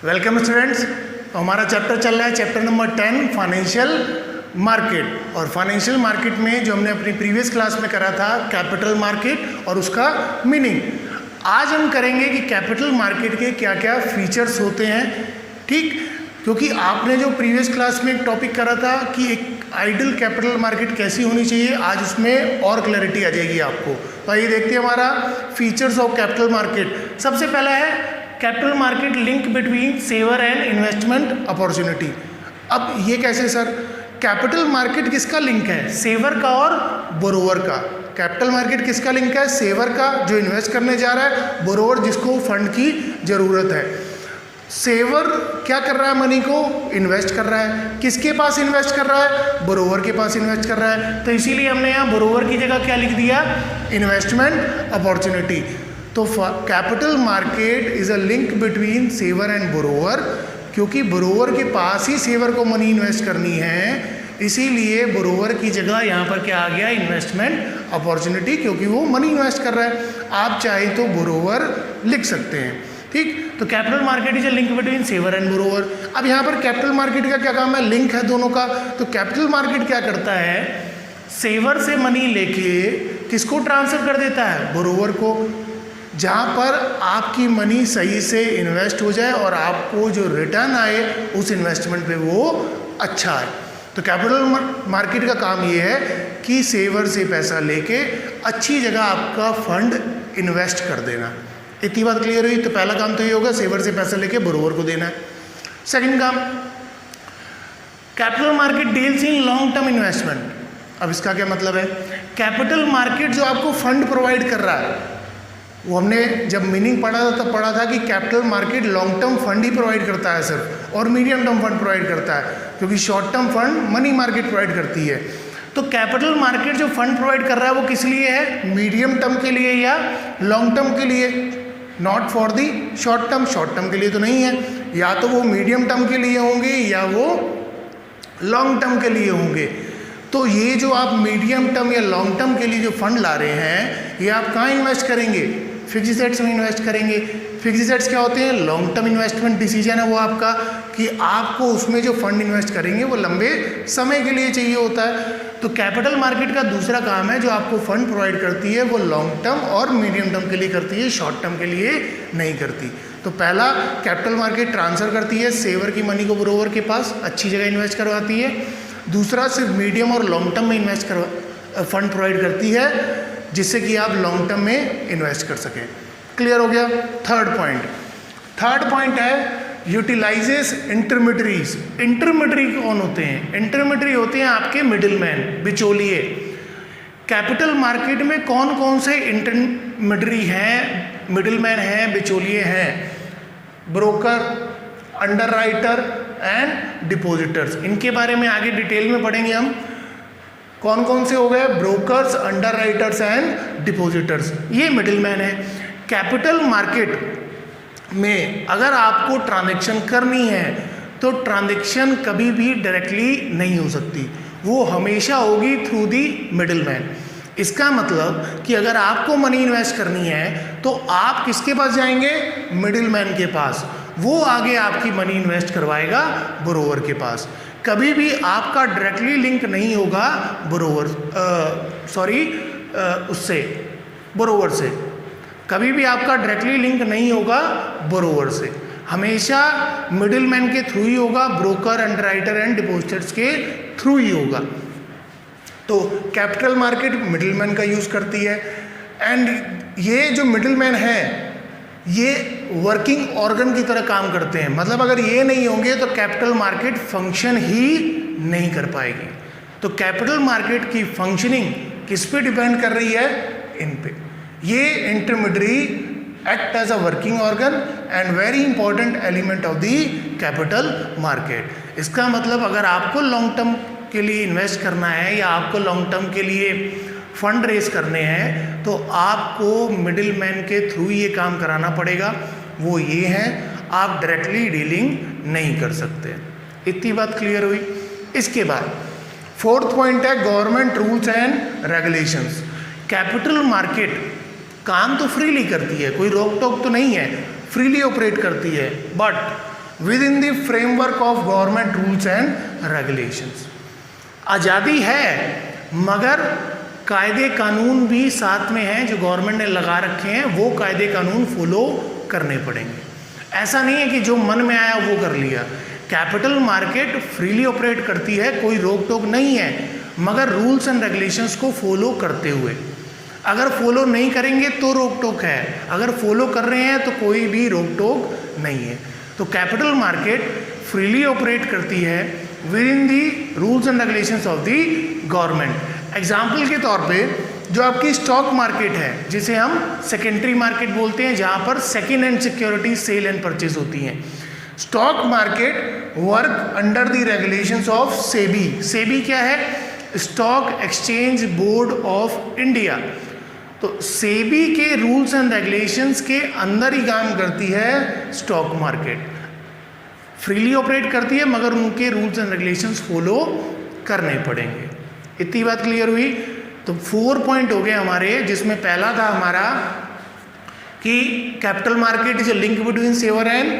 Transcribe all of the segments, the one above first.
Welcome students. तो हमारा chapter चल रहा है चैप्टर नंबर 10 फाइनेंशियल मार्केट। और फाइनेंशियल मार्केट में जो हमने अपनी प्रीवियस क्लास में करा था कैपिटल मार्केट और उसका मीनिंग, आज हम करेंगे कि कैपिटल मार्केट के क्या क्या फीचर्स होते हैं। ठीक, क्योंकि आपने जो प्रीवियस क्लास में एक टॉपिक करा था कि एक आइडियल कैपिटल मार्केट कैसी होनी चाहिए, आज उसमें और क्लैरिटी आ जाएगी आपको। तो आइए देखते हैं हमारा फीचर्स ऑफ कैपिटल मार्केट। सबसे पहला है capital market link between saver and investment opportunity. अब ये कैसे सर? कैपिटल मार्केट किसका लिंक है? सेवर का और बोरोवर का। कैपिटल मार्केट किसका लिंक है? सेवर का, जो इन्वेस्ट करने जा रहा है, बोरोवर जिसको फंड की जरूरत है। सेवर क्या कर रहा है? मनी को इन्वेस्ट कर रहा है। किसके पास इन्वेस्ट कर रहा है? बोरोवर के पास इन्वेस्ट कर रहा है। तो इसीलिए हमने यहाँ बोरोवर की जगह क्या लिख दिया? Investment opportunity. तो capital market is a link between saver and borrower, क्योंकि बोरोवर के पास ही सेवर को मनी इन्वेस्ट करनी है, इसीलिए बोरोवर की जगह यहाँ पर क्या आ गया? इन्वेस्टमेंट अपॉर्चुनिटी, क्योंकि वो मनी इन्वेस्ट कर रहा है। आप चाहे तो बोरोवर लिख सकते हैं। ठीक, तो capital market is a link between saver and borrower. अब यहाँ पर कैपिटल मार्केट का क्या काम है? लिंक है दोनों का। तो कैपिटल मार्केट क्या करता है? सेवर से मनी लेके किसको ट्रांसफर कर देता है? बोरोवर को, जहाँ पर आपकी मनी सही से इन्वेस्ट हो जाए और आपको जो रिटर्न आए उस इन्वेस्टमेंट पे वो अच्छा है। तो कैपिटल मार्केट का काम ये है कि सेवर से पैसा लेके अच्छी जगह आपका फंड इन्वेस्ट कर देना। इतनी बात क्लियर हुई? तो पहला काम तो ये होगा, सेवर से पैसा लेके बोरोवर को देना है। सेकंड काम, capital market deals in long term investment. अब इसका क्या मतलब है? कैपिटल मार्केट जो आपको फंड प्रोवाइड कर रहा है, वो हमने जब मीनिंग पढ़ा था तब पढ़ा था कि capital market long term fund ही प्रोवाइड करता है सिर्फ, और मीडियम टर्म फंड प्रोवाइड करता है, क्योंकि short term fund money market provide करती है। तो कैपिटल मार्केट जो फंड प्रोवाइड कर रहा है वो किस लिए है? मीडियम टर्म के लिए या लॉन्ग टर्म के लिए? Not for the short term. Short term के लिए तो नहीं है, या तो वो मीडियम टर्म के लिए होंगे या वो लॉन्ग टर्म के लिए होंगे। तो ये जो आप मीडियम टर्म या लॉन्ग टर्म के लिए जो फंड ला रहे हैं, ये आप कहाँ इन्वेस्ट करेंगे? फिक्स्ड एसेट्स में इन्वेस्ट करेंगे। फिक्स्ड एसेट्स क्या होते हैं? लॉन्ग टर्म इन्वेस्टमेंट डिसीजन है वो आपका, कि आपको उसमें जो फंड इन्वेस्ट करेंगे वो लंबे समय के लिए चाहिए होता है। तो कैपिटल मार्केट का दूसरा काम है, जो आपको फंड प्रोवाइड करती है वो लॉन्ग टर्म और मीडियम टर्म के लिए करती है, शॉर्ट टर्म के लिए नहीं करती। तो पहला, कैपिटल मार्केट ट्रांसफर करती है सेवर की मनी को बोरोवर के पास, अच्छी जगह इन्वेस्ट करवाती है। दूसरा, सिर्फ मीडियम और लॉन्ग टर्म में इन्वेस्ट फंड प्रोवाइड करती है, जिससे कि आप लॉन्ग टर्म में इन्वेस्ट कर सकें। क्लियर हो गया? थर्ड पॉइंट है यूटिलाइजेस इंटरमीडियरीज। इंटरमीडियरी कौन होते हैं? इंटरमीडियरी होते हैं आपके मिडिलमैन, बिचौलिए। कैपिटल मार्केट में कौन कौन से इंटरमीडियरी हैं, मिडिलमैन हैं, बिचौलिए हैं? Broker, underwriter and depositors. इनके बारे में आगे डिटेल में पढ़ेंगे हम। कौन कौन से हो गए? ब्रोकर्स, अंडरराइटर्स एंड डिपॉजिटर्स, ये मिडिलमैन है। कैपिटल मार्केट में अगर आपको ट्रांजैक्शन करनी है तो ट्रांजैक्शन कभी भी डायरेक्टली नहीं हो सकती, वो हमेशा होगी थ्रू दी मिडिलमैन। इसका मतलब कि अगर आपको मनी इन्वेस्ट करनी है तो आप किसके पास जाएंगे? मिडिलमैन के पास। वो आगे आपकी मनी इन्वेस्ट करवाएगा बोरोवर के पास। कभी भी आपका डायरेक्टली लिंक नहीं होगा उससे, बोरोवर से। कभी भी आपका डायरेक्टली लिंक नहीं होगा बोरोवर से, हमेशा मिडिलमैन के थ्रू ही होगा, ब्रोकर, अंडरराइटर एंड डिपॉजिटर्स के थ्रू ही होगा। तो कैपिटल मार्केट मिडिलमैन का यूज़ करती है। एंड ये जो मिडिलमैन है ये वर्किंग ऑर्गन की तरह काम करते हैं। मतलब अगर ये नहीं होंगे तो कैपिटल मार्केट फंक्शन ही नहीं कर पाएगी। तो कैपिटल मार्केट की फंक्शनिंग किस पे डिपेंड कर रही है? इन पे। ये intermediary act as a working organ and very important element of the capital market. इसका मतलब अगर आपको लॉन्ग टर्म के लिए इन्वेस्ट करना है या आपको लॉन्ग टर्म के लिए फंड रेज करने हैं तो आपको मिडिलमैन के थ्रू ये काम कराना पड़ेगा। वो ये है, आप डायरेक्टली डीलिंग नहीं कर सकते। इतनी बात क्लियर हुई? इसके बाद फोर्थ पॉइंट है government rules and regulations. Capital market काम तो फ्रीली करती है, कोई रोक टोक तो नहीं है, फ्रीली ऑपरेट करती है, but with in the framework of government rules and regulations. आज़ादी है मगर कायदे कानून भी साथ में हैं जो गवर्नमेंट ने लगा रखे हैं, वो कायदे कानून फॉलो करने पड़ेंगे। ऐसा नहीं है कि जो मन में आया वो कर लिया। कैपिटल मार्केट फ्रीली ऑपरेट करती है, कोई रोक टोक नहीं है, मगर रूल्स एंड रेगुलेशंस को फॉलो करते हुए। अगर फॉलो नहीं करेंगे तो रोक टोक है, अगर फॉलो कर रहे हैं तो कोई भी रोक टोक नहीं है। तो कैपिटल मार्केट फ्रीली ऑपरेट करती है with in the rules and regulations of the government. Example के तौर पे जो आपकी स्टॉक मार्केट है, जिसे हम सेकेंडरी मार्केट बोलते हैं, जहाँ पर second hand securities sale and purchase होती हैं। Stock market work under the regulations of SEBI. SEBI क्या है? Stock exchange board of India. तो सेबी के रूल्स एंड रेगुलेशंस के अंदर ही काम करती है स्टॉक मार्केट। फ्रीली ऑपरेट करती है मगर उनके रूल्स एंड रेगुलेशंस फॉलो करने पड़ेंगे। इतनी बात क्लियर हुई? तो 4 पॉइंट हो गए हमारे, जिसमें पहला था हमारा कि capital market is a link between saver and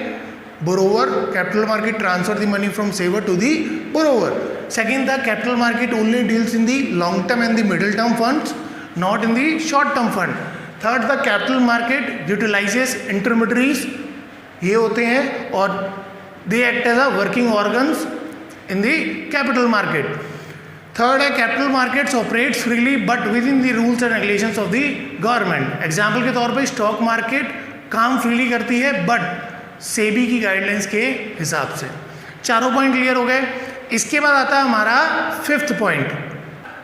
borrower. Capital market transfer the money from saver to the borrower. Second था capital market only deals in the long term and the middle term funds, not in the short term fund. Third था capital market utilises intermediaries, ये होते हैं और they act as a working organs in the capital market. Third है capital markets operates freely but with in the rules and regulations of the government. Example के तौर पे stock market काम freely करती है बट सेबी की गाइडलाइंस के हिसाब से। चारों पॉइंट क्लियर हो गए। इसके बाद आता है हमारा 5th point,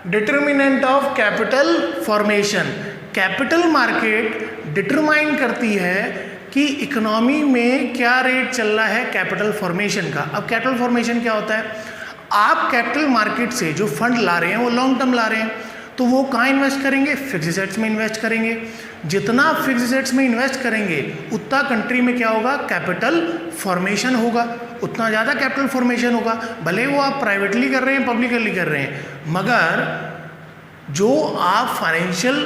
determinant of capital formation. Capital market determine करती है कि इकोनॉमी में क्या रेट चल रहा है कैपिटल फॉर्मेशन का। अब कैपिटल फॉर्मेशन क्या होता है? आप कैपिटल मार्केट से जो फंड ला रहे हैं वो लॉन्ग टर्म ला रहे हैं, तो वो कहाँ इन्वेस्ट करेंगे? फिक्स एसेट्स में इन्वेस्ट करेंगे। जितना फिक्स एसेट्स में इन्वेस्ट करेंगे उतना कंट्री में क्या होगा? कैपिटल फॉर्मेशन होगा, उतना ज़्यादा कैपिटल फॉर्मेशन होगा। भले वो आप प्राइवेटली कर रहे हैं, पब्लिकली कर रहे हैं, मगर जो आप फाइनेंशियल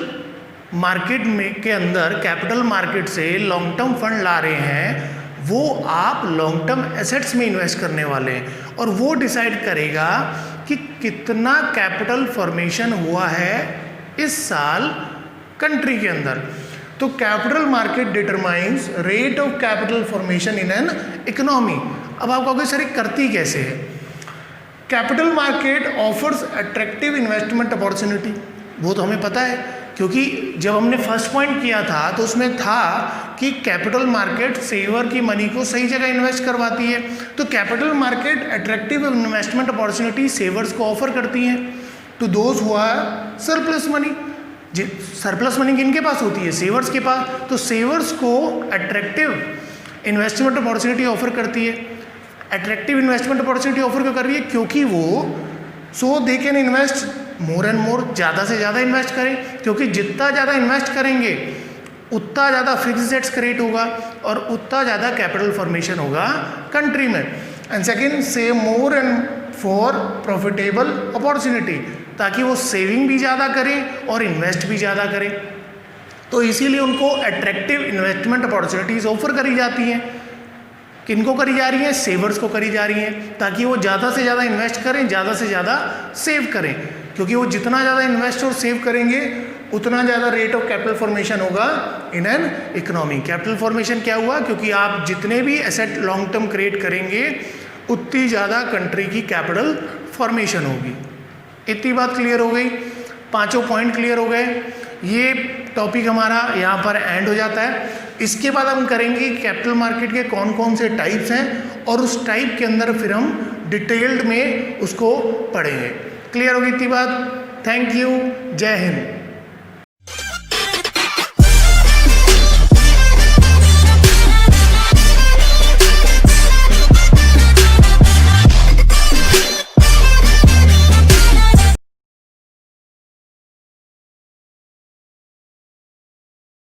मार्केट में के अंदर कैपिटल मार्केट से लॉन्ग टर्म फंड ला रहे हैं, वो आप लॉन्ग टर्म एसेट्स में इन्वेस्ट करने वाले हैं और वो डिसाइड करेगा कि कितना कैपिटल फॉर्मेशन हुआ है इस साल कंट्री के अंदर। तो capital market determines rate of capital formation in an economy. अब आप कहोगे सर करती कैसे है? Capital market offers attractive investment opportunity, वो तो हमें पता है, क्योंकि जब हमने फर्स्ट पॉइंट किया था तो उसमें था कि कैपिटल मार्केट सेवर की मनी को सही जगह इन्वेस्ट करवाती है। तो capital market attractive investment opportunity savers को ऑफर करती हैं to those who are surplus money. Surplus money किनके पास होती है? सेवर्स के पास। तो सेवर्स को अट्रैक्टिव इन्वेस्टमेंट अपॉर्चुनिटी ऑफर करती है। अट्रैक्टिव इन्वेस्टमेंट अपॉर्चुनिटी ऑफर क्यों कर रही है? क्योंकि वो they can invest more and more, ज़्यादा से ज़्यादा इन्वेस्ट करें, क्योंकि जितना ज़्यादा इन्वेस्ट करेंगे उतना ज़्यादा फिक्स एसेट्स क्रिएट होगा और उतना ज़्यादा कैपिटल फॉर्मेशन होगा कंट्री में। And second, save more and for profitable opportunity, ताकि वो सेविंग भी ज़्यादा करें और इन्वेस्ट भी ज़्यादा करें। तो इसीलिए उनको अट्रैक्टिव इन्वेस्टमेंट अपॉर्चुनिटीज़ ऑफर करी जाती हैं। किनको करी जा रही हैं? सेवर्स को करी जा रही हैं, ताकि वो ज़्यादा से ज़्यादा इन्वेस्ट करें, ज़्यादा से ज़्यादा सेव करें, क्योंकि वो जितना ज़्यादा इन्वेस्ट और सेव करेंगे उतना ज़्यादा रेट ऑफ कैपिटल फॉर्मेशन होगा in an economy. Capital formation क्या हुआ? क्योंकि आप जितने भी एसेट लॉन्ग टर्म क्रिएट करेंगे उतनी ज़्यादा कंट्री की कैपिटल फॉर्मेशन होगी। इतनी बात क्लियर हो गई, पांचों पॉइंट क्लियर हो गए। ये टॉपिक हमारा यहाँ पर एंड हो जाता है। इसके बाद हम करेंगे कैपिटल मार्केट के कौन कौन से टाइप्स हैं और उस टाइप के अंदर फिर हम डिटेल्ड में उसको पढ़ेंगे। क्लियर होगी इतनी बात? थैंक यू, जय हिंद।